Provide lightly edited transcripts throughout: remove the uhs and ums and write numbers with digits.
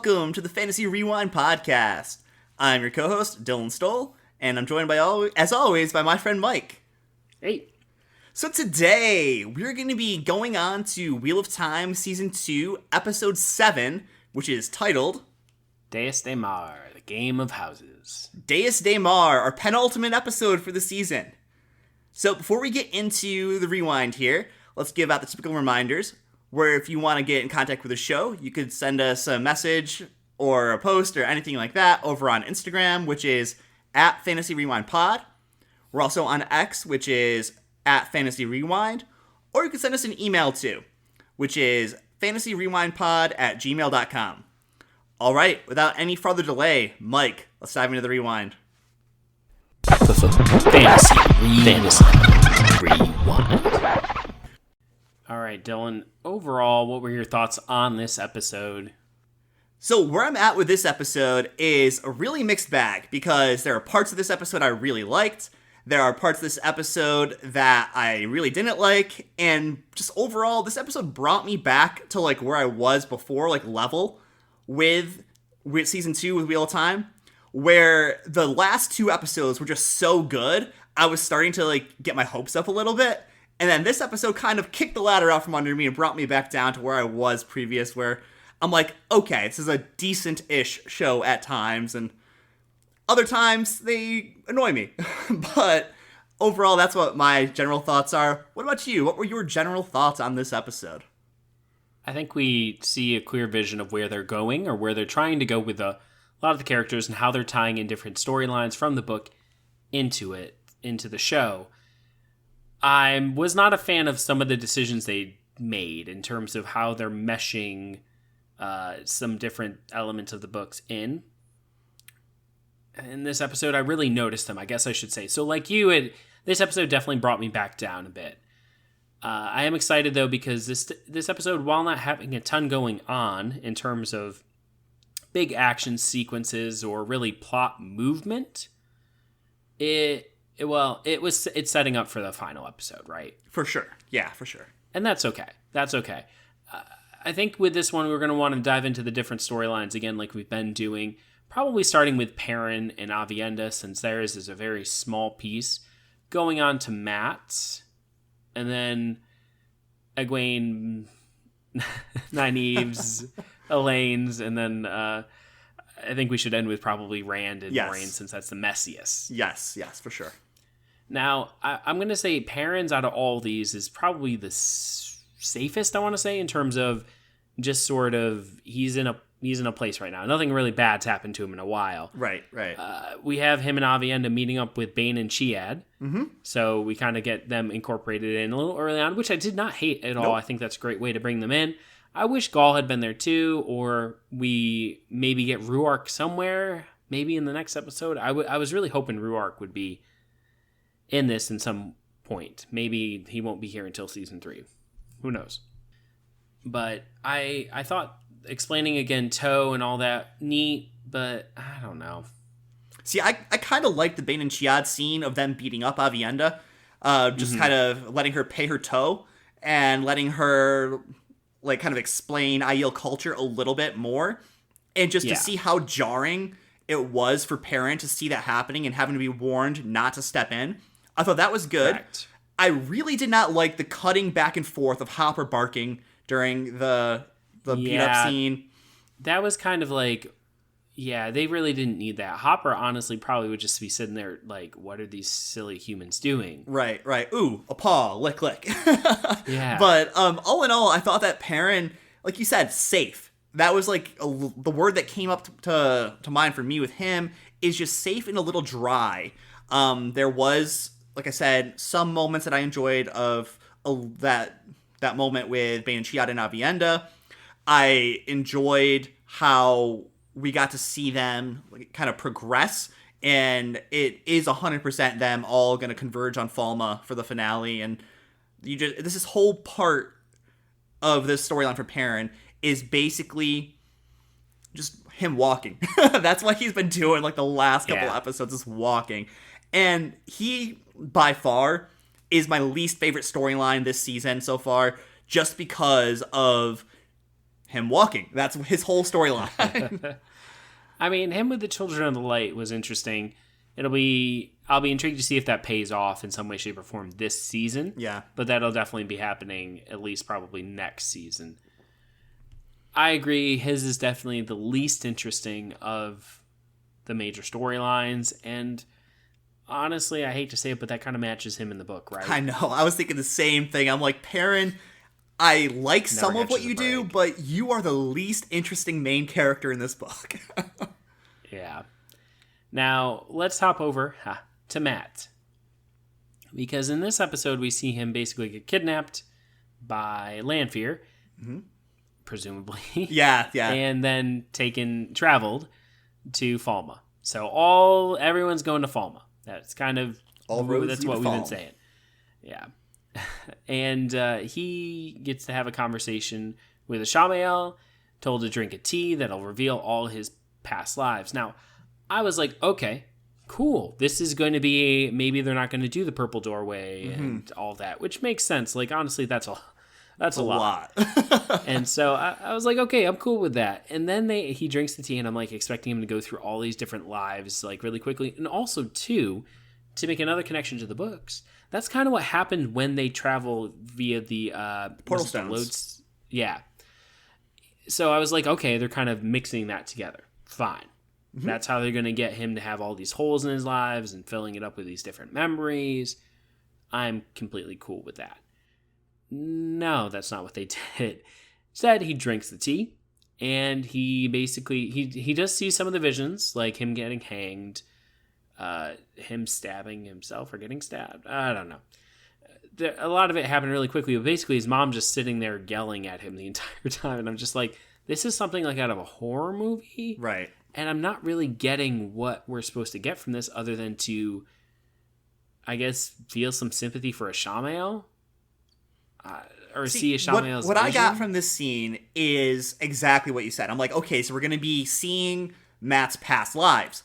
welcome to the Fantasy Rewind podcast. I'm your co-host, Dylan Stoll, and I'm joined as always by my friend Mike. Hey. So today, we're going to be going on to Wheel of Time Season 2, Episode 7, which is titled Dae'mar, the Game of Houses. Dae'mar, our penultimate episode for the season. So before we get into the rewind here, let's give out the typical reminders, where if you want to get in contact with the show, you could send us a message or a post or anything like that over on Instagram, which is at Fantasy Rewind Pod. We're also on X, which is at Fantasy Rewind, or you can send us an email too, which is fantasyrewindpod@gmail.com. All right, without any further delay, Mike, let's dive into the rewind. Fantasy Rewind. All right, Dylan, overall, what were your thoughts on this episode? So where I'm at with this episode is a really mixed bag, because there are parts of this episode I really liked, there are parts of this episode that I really didn't like, and just overall, this episode brought me back to like where I was before, like level with Season 2 with Wheel of Time, where the last two episodes were just so good, I was starting to like get my hopes up a little bit, and then this episode kind of kicked the ladder out from under me and brought me back down to where I was previous, where I'm like, okay, this is a decent-ish show at times, and other times they annoy me. But overall, that's what my general thoughts are. What about you? What were your general thoughts on this episode? I think we see a clear vision of where they're going, or where they're trying to go with a lot of the characters and how they're tying in different storylines from the book into the show. I was not a fan of some of the decisions they made in terms of how they're meshing some different elements of the books in this episode. I really noticed them, I guess I should say. So like you, this episode definitely brought me back down a bit. I am excited though, because this episode, while not having a ton going on in terms of big action sequences or really plot movement, it's setting up for the final episode, right? For sure. Yeah, for sure. And that's okay. I think with this one, we're going to want to dive into the different storylines again, like we've been doing. Probably starting with Perrin and Aviendha, since theirs is a very small piece. Going on to Matt, and then Egwene, Nynaeve's, Elaine's, and then I think we should end with probably Rand and Moiraine, since that's the messiest. Yes, for sure. Now, I'm going to say Perrin's out of all these is probably the safest, I want to say, in terms of just sort of he's in a place right now. Nothing really bad's happened to him in a while. Right. We have him and Aviendha meeting up with Bane and Chiad. Mm-hmm. So we kind of get them incorporated in a little early on, which I did not hate at all. Nope. I think that's a great way to bring them in. I wish Gaul had been there too, or we maybe get Ruark somewhere, maybe in the next episode. I was really hoping Ruark would be in this in some point. Maybe he won't be here until season 3. Who knows? But I thought explaining again Toe and all that, neat, but I don't know. See, I kind of like the Bane and Chiad scene of them beating up Aviendha, just kind of letting her pay her toe and letting her like kind of explain Aiel culture a little bit more, and just to see how jarring it was for Perrin to see that happening and having to be warned not to step in. I thought that was good. Correct. I really did not like the cutting back and forth of Hopper barking during the beat up scene. That was kind of like, they really didn't need that. Hopper honestly probably would just be sitting there like, what are these silly humans doing? Right. Ooh, a paw, lick. Yeah. But all in all, I thought that Perrin, like you said, safe. That was like the word that came up to mind for me with him, is just safe and a little dry. There was, like I said, some moments that I enjoyed of that moment with Bane and Chiad and Aviendha. I enjoyed how we got to see them kind of progress, and it is 100% them all going to converge on Falma for the finale. And this whole part of this storyline for Perrin is basically just him walking. That's what he's been doing like the last couple episodes, is walking. And he, by far, is my least favorite storyline this season so far, just because of him walking. That's his whole storyline. I mean, him with the Children of the Light was interesting. I'll be intrigued to see if that pays off in some way, shape, or form this season. Yeah. But that'll definitely be happening at least probably next season. I agree. His is definitely the least interesting of the major storylines. And honestly, I hate to say it, but that kind of matches him in the book, right? I know. I was thinking the same thing. I'm like, Perrin, I like some of what you do, but you are the least interesting main character in this book. Yeah. Now, let's hop over to Matt. Because in this episode, we see him basically get kidnapped by Lanfear, presumably. Yeah. And then traveled to Falma. So everyone's going to Falma. That's kind of that's what we've been saying. Yeah. And he gets to have a conversation with Ishamael, told to drink a tea that'll reveal all his past lives. Now, I was like, okay, cool. This is going to be, maybe they're not going to do the purple doorway and all that, which makes sense. Like, honestly, that's a lot. And so I was like, okay, I'm cool with that. And then he drinks the tea, and I'm like expecting him to go through all these different lives like really quickly. And also, too, to make another connection to the books, that's kind of what happened when they travel via the portal stones. Yeah. So I was like, okay, they're kind of mixing that together. Fine. That's how they're going to get him to have all these holes in his lives and filling it up with these different memories. I'm completely cool with that. No, that's not what they did. Instead, he drinks the tea, and he basically, he does see some of the visions, like him getting hanged, him stabbing himself or getting stabbed. I don't know. A lot of it happened really quickly, but basically his mom just sitting there yelling at him the entire time, and I'm just like, this is something like out of a horror movie? Right. And I'm not really getting what we're supposed to get from this other than to, I guess, feel some sympathy for Ishamael. Or see Ishamael's What I got from this scene is exactly what you said. I'm like, okay, so we're going to be seeing Matt's past lives.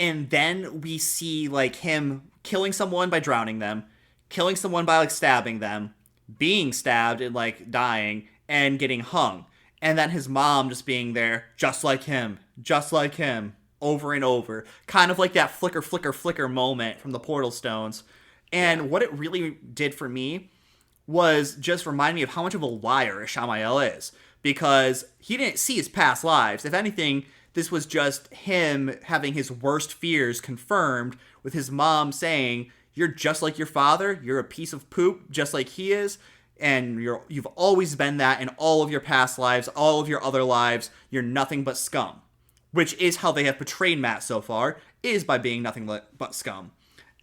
And then we see, like, him killing someone by drowning them, killing someone by, like, stabbing them, being stabbed and, like, dying, and getting hung. And then his mom just being there, just like him, over and over. Kind of like that flicker, flicker, flicker moment from the Portal Stones. And what it really did for me was just remind me of how much of a liar Ishamael is. Because he didn't see his past lives. If anything, this was just him having his worst fears confirmed with his mom saying, you're just like your father, you're a piece of poop, just like he is. And you've always been that in all of your past lives, all of your other lives. You're nothing but scum. Which is how they have portrayed Matt so far, is by being nothing but scum.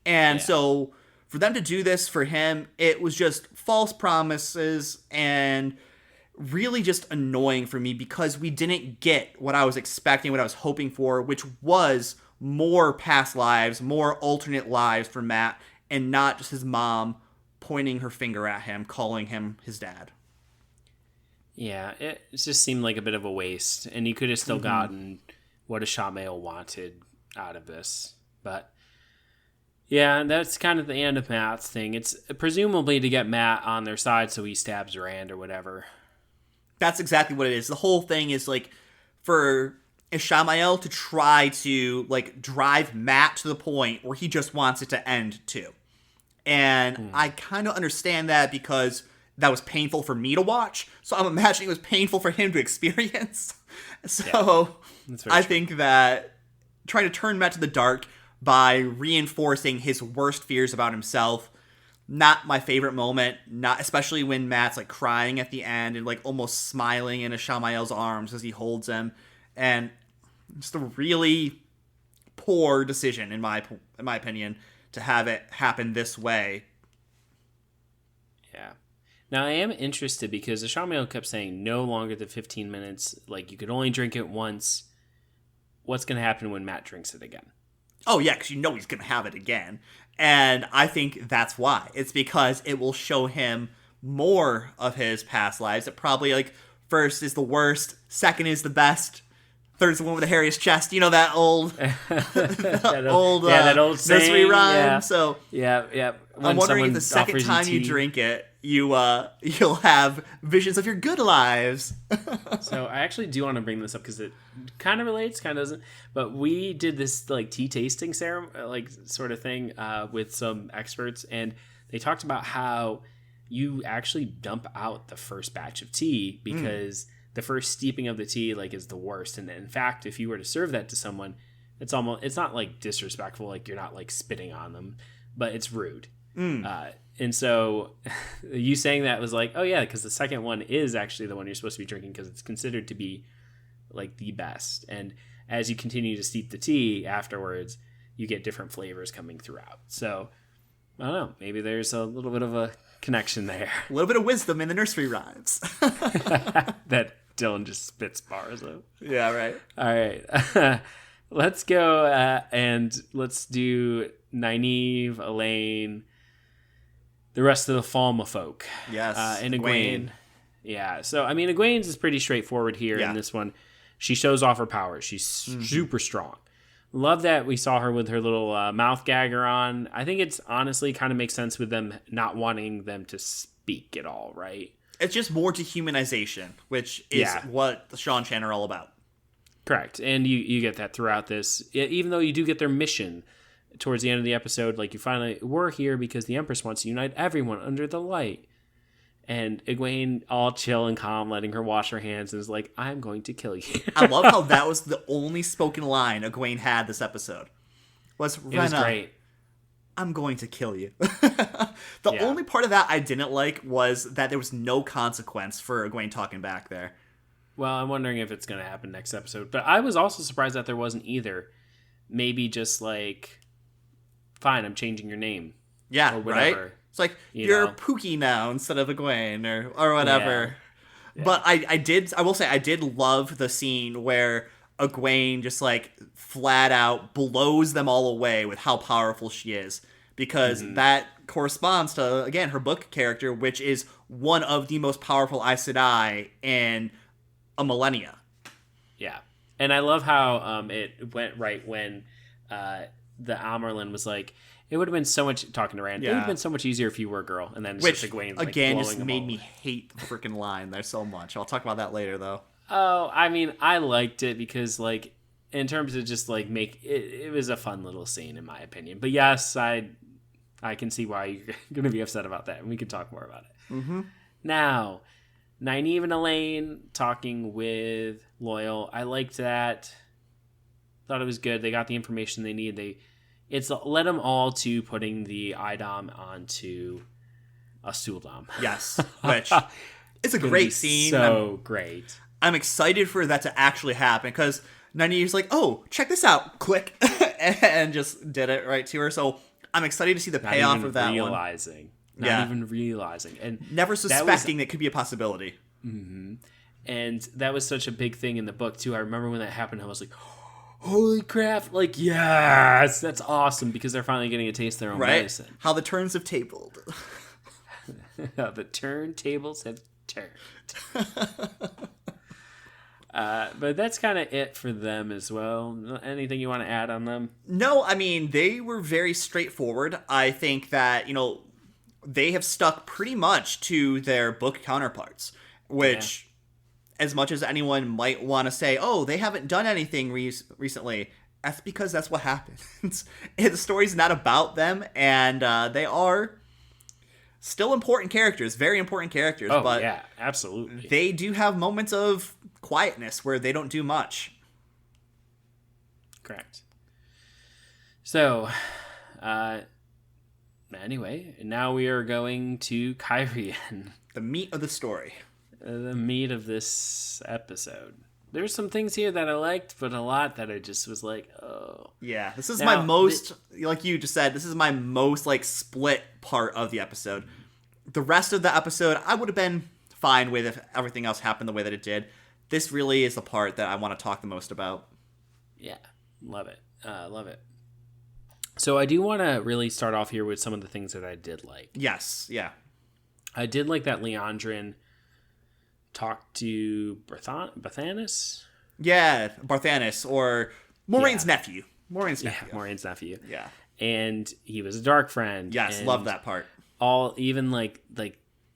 And so for them to do this for him, it was just false promises and really just annoying for me because we didn't get what I was expecting, what I was hoping for, which was more past lives, more alternate lives for Matt, and not just his mom pointing her finger at him, calling him his dad. Yeah, it just seemed like a bit of a waste, and you could have still gotten what Ishamael wanted out of this. But yeah, that's kind of the end of Matt's thing. It's presumably to get Matt on their side so he stabs Rand or whatever. That's exactly what it is. The whole thing is like for Ishamael to try to like drive Matt to the point where he just wants it to end too. And I kind of understand that because that was painful for me to watch. So I'm imagining it was painful for him to experience. So I think that trying to turn Matt to the dark by reinforcing his worst fears about himself, not my favorite moment, not especially when Matt's like crying at the end and like almost smiling in Ishamael's arms as he holds him. And just a really poor decision in my opinion to have it happen this way. Yeah. Now, I am interested because Ishamael kept saying no longer than 15 minutes. Like, you could only drink it once. What's going to happen when Matt drinks it again? Oh, yeah, because you know he's going to have it again. And I think that's why. It's because it will show him more of his past lives. It probably, like, first is the worst, second is the best, third's the one with the hairiest chest. You know that old, that old saying, nursery rhyme. Yeah. So yeah. I'm wondering if the second time you drink it, you'll have visions of your good lives. So I actually do want to bring this up because it kind of relates, kind of doesn't. But we did this like tea tasting ceremony, like sort of thing, with some experts, and they talked about how you actually dump out the first batch of tea because the first steeping of the tea like is the worst. And in fact, if you were to serve that to someone, it's not like disrespectful, like you're not like spitting on them, but it's rude. And so you saying that was like, oh yeah, because the second one is actually the one you're supposed to be drinking because it's considered to be like the best. And as you continue to steep the tea afterwards, you get different flavors coming throughout. So I don't know, maybe there's a little bit of a connection there. A little bit of wisdom in the nursery rhymes. That Dylan just spits bars of. Yeah, right. All right. Let's go and let's do Nynaeve, Elaine, the rest of the Falma folk. Yes. And Egwene. Yeah. So, I mean, Egwene's is pretty straightforward here in this one. She shows off her powers. She's super strong. Love that we saw her with her little mouth gagger on. I think it's honestly kind of makes sense with them not wanting them to speak at all, right? It's just more dehumanization, which is what the Sean Chan are all about. Correct. And you get that throughout this. Even though you do get their mission towards the end of the episode, like you finally, we're here because the Empress wants to unite everyone under the light. And Egwene, all chill and calm, letting her wash her hands, and is like, I'm going to kill you. I love how that was the only spoken line Egwene had this episode. It was great. I'm going to kill you. The only part of that I didn't like was that there was no consequence for Egwene talking back there. Well, I'm wondering if it's going to happen next episode. But I was also surprised that there wasn't either. Maybe just like, fine, I'm changing your name. Yeah, or whatever. Right? It's like, you're Pookie now instead of Egwene or whatever. Yeah. But I will say, I did love the scene where Egwene just like flat out blows them all away with how powerful she is. Because that corresponds to, again, her book character, which is one of the most powerful Aes Sedai in a millennia. Yeah. And I love how it went right when the Amerlin was like, it would have been so much, talking to Rand, it would have been so much easier if you were a girl. And then it's just Egwene, like, again, just made me hate the freaking line there so much. I'll talk about that later, though. Oh, I mean, I liked it because, like, in terms of just, like, it was a fun little scene, in my opinion. But yes, I can see why you're going to be upset about that, and we can talk more about it. Mm-hmm. Now, Nynaeve and Elaine talking with Loyal. I liked that. Thought it was good. They got the information they need. It's led them all to putting the IDOM onto a Suldom. Yes, which it's a great scene. So great. I'm excited for that to actually happen because Nynaeve's like, oh, check this out. Click. And just did it right to her. So I'm excited to see the payoff of that one. Not even realizing. And never suspecting that could be a possibility. Mm-hmm. And that was such a big thing in the book, too. I remember when that happened, I was like, holy crap. Like, yes, that's awesome because they're finally getting a taste of their own medicine. How the turns have tabled. The turntables have turned. But that's kind of it for them as well. Anything you want to add on them? No, I mean, they were very straightforward. I think that, they have stuck pretty much to their book counterparts, which, as much as anyone might want to say, oh, they haven't done anything recently, that's because that's what happens. The story's not about them, and they are still important characters, very important characters. Oh, but yeah, absolutely. They do have moments of quietness where they don't do much. Correct. So, anyway, now we are going to Kyrian. The meat of the story. The meat of this episode. There's some things here that I liked, but a lot that I just was like, oh. Yeah, this is my most, like you just said, this is my most, like, split part of the episode. The rest of the episode, I would have been fine with if everything else happened the way that it did. This really is the part that I want to talk the most about. Yeah, love it. Love it. So I do want to really start off here with some of the things that I did like. Yes, yeah. I did like that Leandrin talked to Barthanes? Yeah, Barthanes, or Moiraine's nephew. Moiraine's nephew. Yeah, Moiraine's nephew. Yeah. and he was a dark friend. Yes, and love that part. even like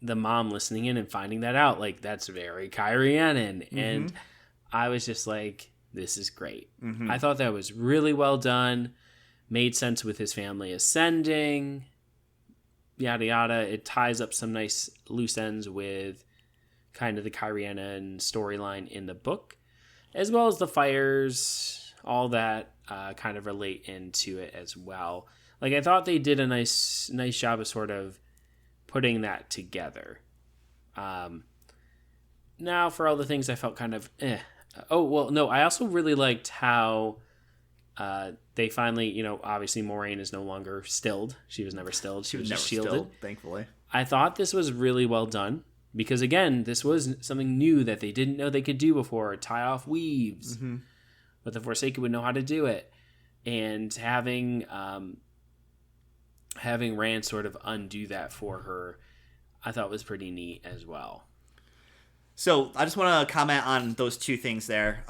the mom listening in and finding that out, like that's very Kyrianan. And I was just like, this is great. I thought that was really well done. Made sense with his family ascending, yada yada. It ties up some nice loose ends with kind of the Kyrianan storyline in the book, as well as the fires, all that kind of relate into it as well. Like, I thought they did a nice job of sort of putting that together. Now, for all the things I felt kind of Oh, well, no, I also really liked how they finally, obviously Moiraine is no longer stilled. She was never stilled. She was just shielded. Stilled, thankfully. I thought this was really well done because, again, this was something new that they didn't know they could do before. Tie off weaves. But the Forsaken would know how to do it. And having Rand sort of undo that for her, I thought was pretty neat as well. So I just want to comment on those two things there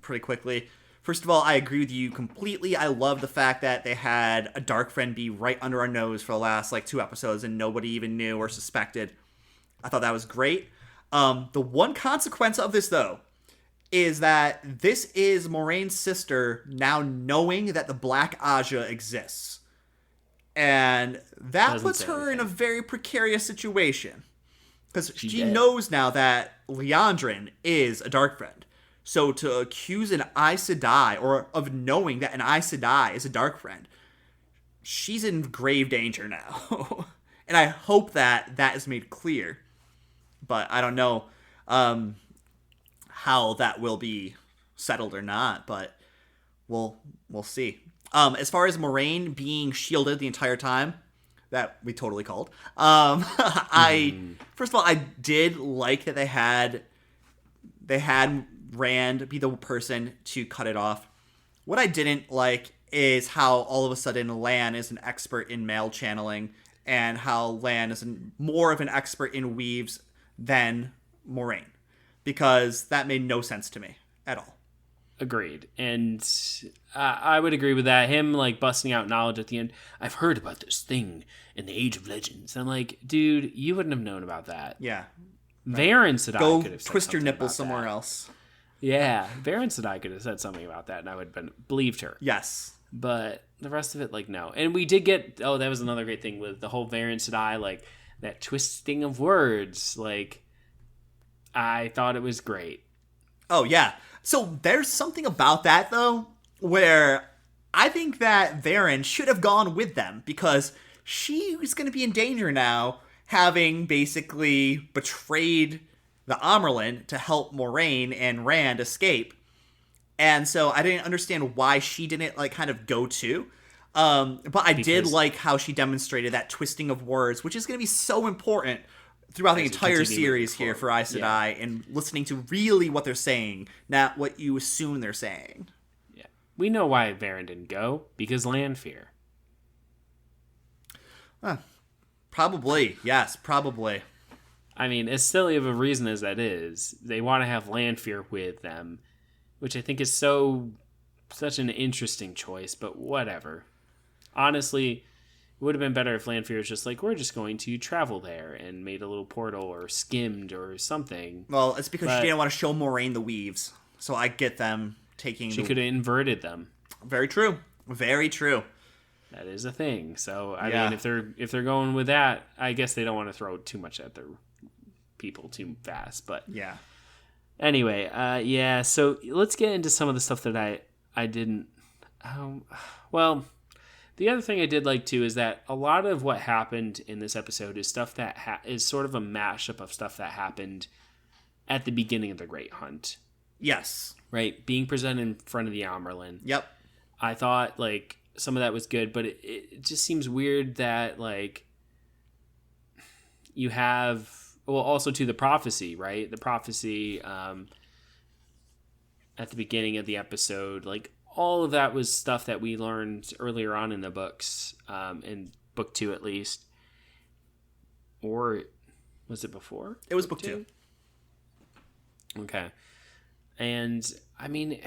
pretty quickly. First of all, I agree with you completely. I love the fact that they had a dark friend be right under our nose for the last 2 episodes and nobody even knew or suspected. I thought that was great. The one consequence of this, though, is that this is Moraine's sister now knowing that the Black Aja exists. And that puts her in a very precarious situation. Because she knows now that Liandrin is a dark friend. So to accuse an Aes Sedai, or of knowing that an Aes Sedai is a dark friend, she's in grave danger now. And I hope that is made clear. But I don't know how that will be settled or not, but we'll see. As far as Moiraine being shielded the entire time, that we totally called. First of all, I did like that they had Rand be the person to cut it off. What I didn't like is how all of a sudden Lan is an expert in mail channeling, and how Lan is more of an expert in weaves than Moiraine, because that made no sense to me at all. Agreed. And I would agree with that. Him busting out knowledge at the end. I've heard about this thing in the Age of Legends. I'm like, dude, you wouldn't have known about that. Yeah. Varen said I could have said twist your something nipples about somewhere that. else. Yeah. Varen said I could have said something about that, and I would have believed her. Yes. But the rest of it, no. And we did get, that was another great thing with the whole Varen Sedai, that twisting of words. I thought it was great. Oh, yeah. So there's something about that, though, where I think that Varen should have gone with them, because she was going to be in danger now, having basically betrayed the Amyrlin to help Moiraine and Rand escape. And so I didn't understand why she didn't kind of go too. But I did like how she demonstrated that twisting of words, which is going to be so important throughout the entire series here for Aes Sedai, and listening to really what they're saying, not what you assume they're saying. Yeah. We know why Varen didn't go, because land fear. Probably. Yes, probably. I mean, as silly of a reason as that is, they want to have land fear with them, which I think is such an interesting choice, but whatever. Honestly, it would have been better if Lanfear was just we're just going to travel there, and made a little portal or skimmed or something. Well, it's because she didn't want to show Moiraine the weaves. So I get them taking... She could have inverted them. Very true. Very true. That is a thing. So, I mean, if they're going with that, I guess they don't want to throw too much at their people too fast. But yeah. Anyway, so let's get into some of the stuff that I didn't... well... The other thing I did like, too, is that a lot of what happened in this episode is stuff that is sort of a mashup of stuff that happened at the beginning of the Great Hunt. Yes. Right? Being presented in front of the Amyrlin. Yep. I thought, some of that was good, but it just seems weird that, you have... Well, also, to the prophecy, right? The prophecy at the beginning of the episode, all of that was stuff that we learned earlier on in the books, in book 2 at least. Or was it before? It was book 2. Okay. And I mean,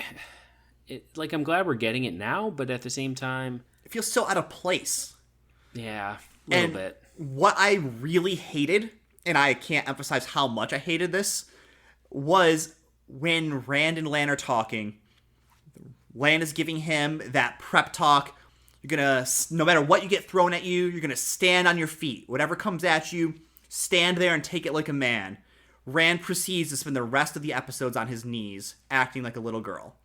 I'm glad we're getting it now, but at the same time, it feels so out of place. Yeah, a little And bit. what I really hated, and I can't emphasize how much I hated this, was when Rand and Lan are talking. Lan is giving him that prep talk. You're gonna, no matter what you get thrown at you, you're gonna stand on your feet. Whatever comes at you, stand there and take it like a man. Rand proceeds to spend the rest of the episodes on his knees, acting like a little girl,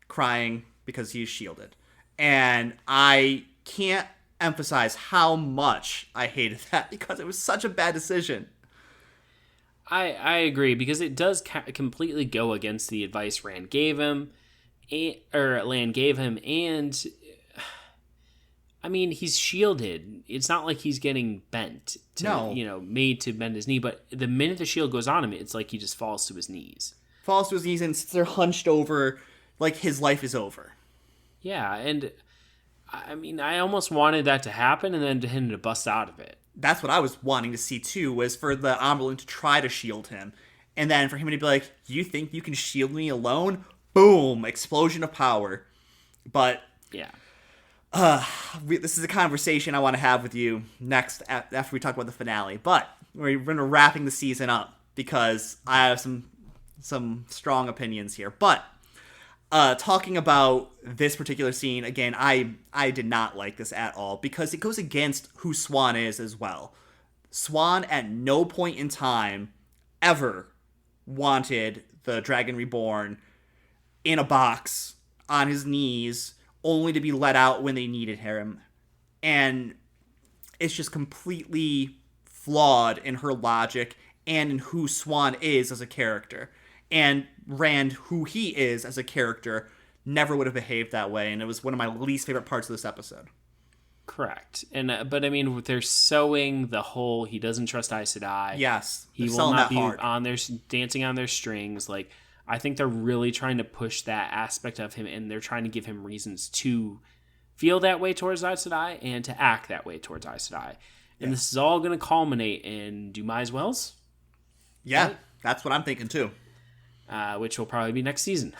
crying because he's shielded. And I can't emphasize how much I hated that because it was such a bad decision. I agree, because it does completely go against the advice Rand gave him, or Lan gave him, and I mean, he's shielded. It's not like he's getting bent to, made to bend his knee, but the minute the shield goes on him, it's like he just falls to his knees. Falls to his knees and sits there hunched over like his life is over. Yeah, and I mean, I almost wanted that to happen and then to him to bust out of it. That's what I was wanting to see too, was for the Amberlin to try to shield him. And then for him to be like, you think you can shield me alone? Boom! Explosion of power. But yeah. This is a conversation I want to have with you next after we talk about the finale. But we're going to wrapping the season up because I have some strong opinions here. But talking about this particular scene, again, I did not like this at all because it goes against who Swan is as well. Swan at no point in time ever wanted the Dragon Reborn in a box on his knees, only to be let out when they needed him. And it's just completely flawed in her logic and in who Swan is as a character. And Rand, who he is as a character, never would have behaved that way. And it was one of my least favorite parts of this episode. Correct. And but I mean, they're sewing the whole he doesn't trust Aes Sedai. Yes. He will not be on their dancing on their strings. Like, I think they're really trying to push that aspect of him, and they're trying to give him reasons to feel that way towards Aes Sedai and to act that way towards Aes Sedai. And this is all going to culminate in Dumai's Wells. Yeah, right? That's what I'm thinking too. Which will probably be next season.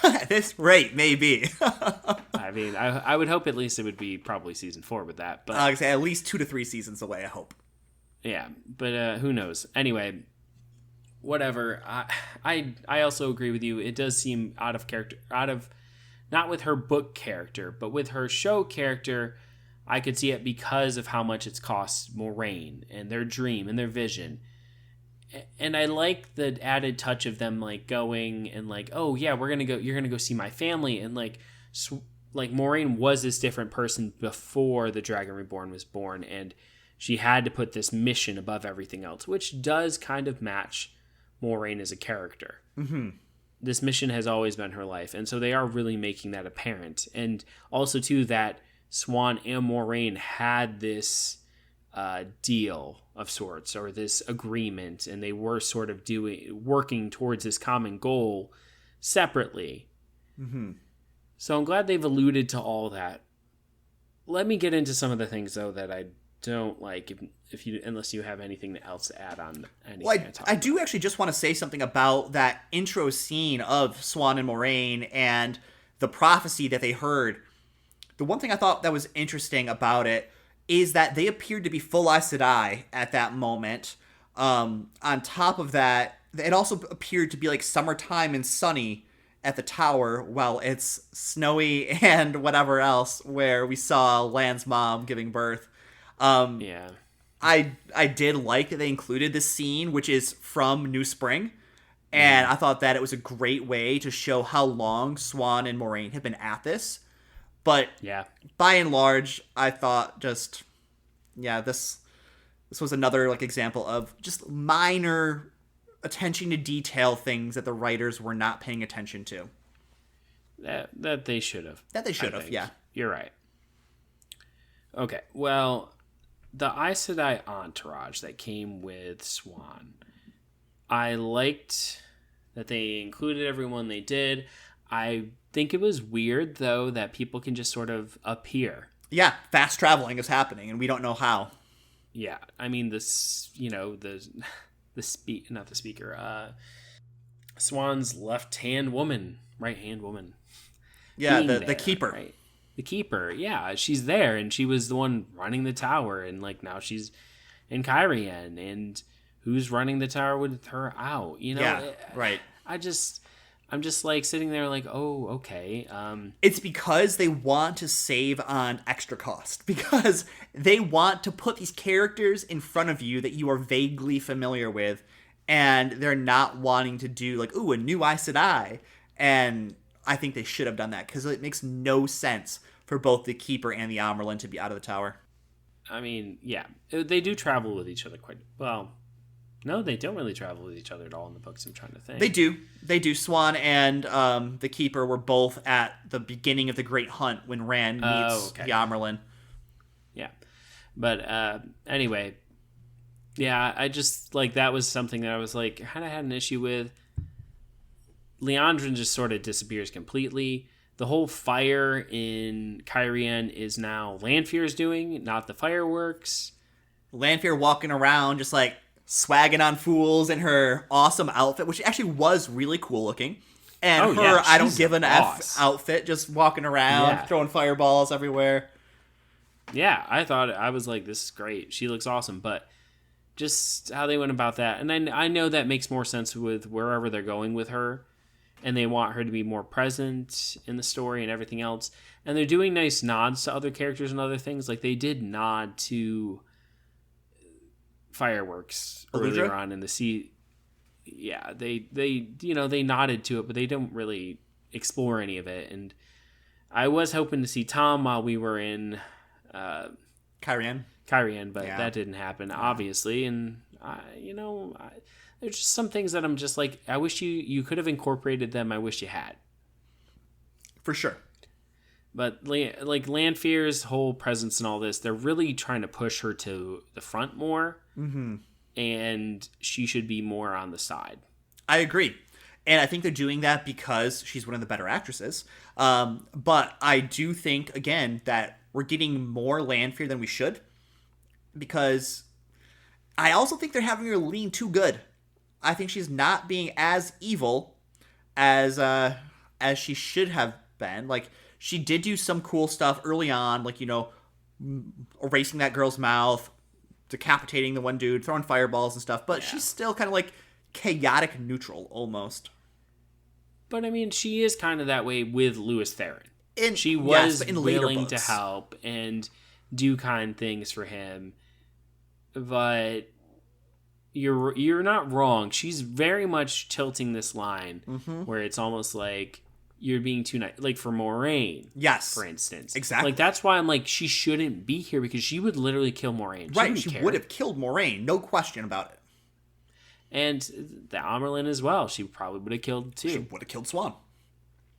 At this rate, maybe. I mean, I would hope at least it would be probably season 4 with that. But I'd say at least 2 to 3 seasons away, I hope. Yeah, but who knows? Anyway, whatever. I also agree with you. It does seem out of character, not with her book character, but with her show character. I could see it because of how much it's cost Moraine and their dream and their vision. And I like the added touch of them like going and like, oh yeah, you're gonna go see my family, and like Moraine was this different person before the Dragon Reborn was born, and she had to put this mission above everything else, which does kind of match Moraine as a character. Mm-hmm. This mission has always been her life, and so they are really making that apparent. And also too that Swan and Moraine had this deal of sorts, or this agreement, and they were sort of working towards this common goal separately. Mm-hmm. So I'm glad they've alluded to all that. Let me get into some of the things though that I don't like, unless you have anything else to add on anything. Well, I do actually just want to say something about that intro scene of Swan and Moraine and the prophecy that they heard. The one thing I thought that was interesting about it is that they appeared to be full Aes Sedai at that moment. On top of that, it also appeared to be like summertime and sunny at the tower while it's snowy and whatever else where we saw Lan's mom giving birth. Yeah. I did like that they included this scene, which is from New Spring. And I thought that it was a great way to show how long Swan and Moraine have been at this. But yeah, by and large, I thought this was another like example of just minor attention to detail things that the writers were not paying attention to. That they should have. Yeah. You're right. Okay, well, the Aes Sedai entourage that came with Swan, I liked that they included everyone they did. I think it was weird, though, that people can just sort of appear. Yeah, fast traveling is happening, and we don't know how. Yeah, I mean, Swan's right-hand woman. Yeah, the keeper. Right? the keeper. Yeah, she's there, and she was the one running the tower, and like now she's in Kyrian, and who's running the tower with her out? You know, Yeah, right. I'm just like sitting there like, oh, okay. It's because they want to save on extra cost, because they want to put these characters in front of you that you are vaguely familiar with, and they're not wanting to do like, ooh, a new Aes Sedai. And I think they should have done that, because it makes no sense for both the Keeper and the Amerlin to be out of the tower. I mean, yeah, they do travel with each other quite well. No, they don't really travel with each other at all in the books. I'm trying to think. They do. Swan and the Keeper were both at the beginning of the Great Hunt when Rand meets the Amerlin. Yeah. But anyway, yeah, I just, like, that was something that I was, like, kind of had an issue with. Leandrin just sort of disappears completely. The whole fire in Kyrian is now Lanfear's doing, not the fireworks. Lanfear walking around just, like, swagging on fools in her awesome outfit, which actually was really cool looking. And I don't give an F outfit, just walking around, throwing fireballs everywhere. Yeah, I was like, this is great. She looks awesome. But just how they went about that. And then I know that makes more sense with wherever they're going with her. And they want her to be more present in the story and everything else. And they're doing nice nods to other characters and other things. Like, they did nod to fireworks earlier on in the sea. Yeah, they they nodded to it, but they don't really explore any of it. And I was hoping to see Tom while we were in Kyrian, but that didn't happen, obviously. And there's just some things that I'm just like, I wish you could have incorporated them. I wish you had, for sure. But like Lanfear's whole presence and all this, they're really trying to push her to the front more. Mm-hmm. And she should be more on the side. I agree. And I think they're doing that because she's one of the better actresses. But I do think, again, that we're getting more Lanfear than we should. Because I also think they're having her lean too good. I think she's not being as evil as she should have been. Like, she did do some cool stuff early on, like, erasing that girl's mouth, decapitating the one dude, throwing fireballs and stuff, but she's still kind of like chaotic neutral almost. But I mean, she is kind of that way with Lewis Theron. She was willing to help and do kind things for him, but you're not wrong. She's very much tilting this line where it's almost like you're being too nice. Like for Moraine, for instance. Exactly. Like, that's why I'm like, she shouldn't be here, because she would literally kill Moraine. She would have killed Moraine, no question about it. And the Amerlin as well. She probably would have killed too. She would have killed Swan.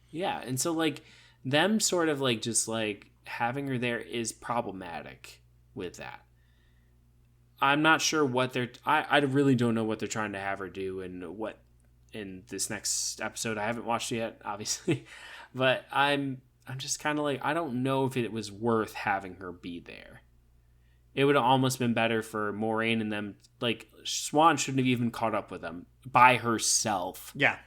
Yeah, and so like them sort of like just like having her there is problematic with that. I'm not sure what I really don't know what they're trying to have her do and what in this next episode. I haven't watched it yet, obviously, but I'm just kind of like, I don't know if it was worth having her be there. It would have almost been better for Moraine and them. Like, Swan shouldn't have even caught up with them by herself. Yeah.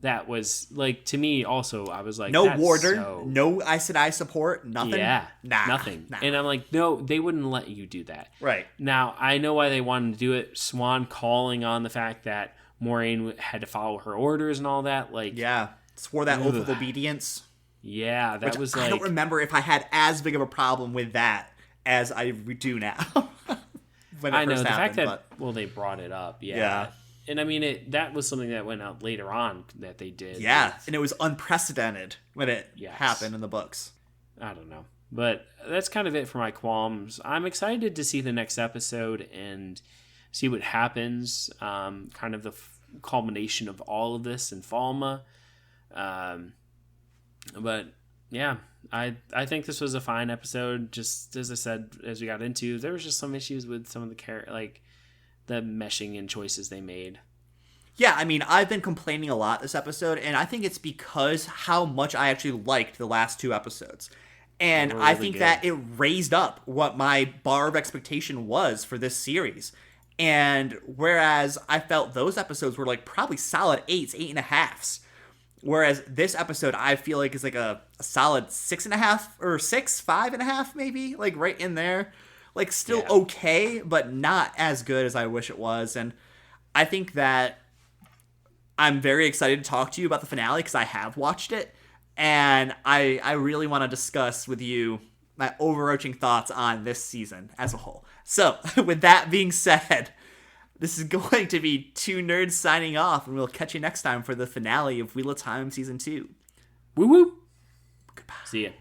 That was, like, to me also, I was like, no warder, no Aes Sedai support, nothing. Yeah, nothing. And I'm like, no, they wouldn't let you do that. Right. Now, I know why they wanted to do it. Swan calling on the fact that Moraine had to follow her orders and all that. Like, yeah, swore that oath of obedience. Yeah, that was like, I don't remember if I had as big of a problem with that as I do now. When it I know first the happened, fact that they brought it up. Yeah. And I mean, that was something that went out later on that they did. Yeah, and it was unprecedented when it happened in the books. I don't know. But that's kind of it for my qualms. I'm excited to see the next episode and see what happens. Kind of the culmination of all of this in Falma. But yeah, I think this was a fine episode. Just as I said, as we got into, there was just some issues with some of the meshing and choices they made. Yeah, I mean, I've been complaining a lot this episode, and I think it's because how much I actually liked the last two episodes. And really I think that it raised up what my bar of expectation was for this series. And whereas I felt those episodes were like probably solid 8s, 8.5s, Whereas this episode, I feel like is like a solid 6.5 or 5.5, maybe, like right in there. Like still okay, but not as good as I wish it was. And I think that I'm very excited to talk to you about the finale because I have watched it. And I really want to discuss with you my overarching thoughts on this season as a whole. So, with that being said, this is going to be two nerds signing off, and we'll catch you next time for the finale of Wheel of Time Season 2. Woo woo. Goodbye. See ya.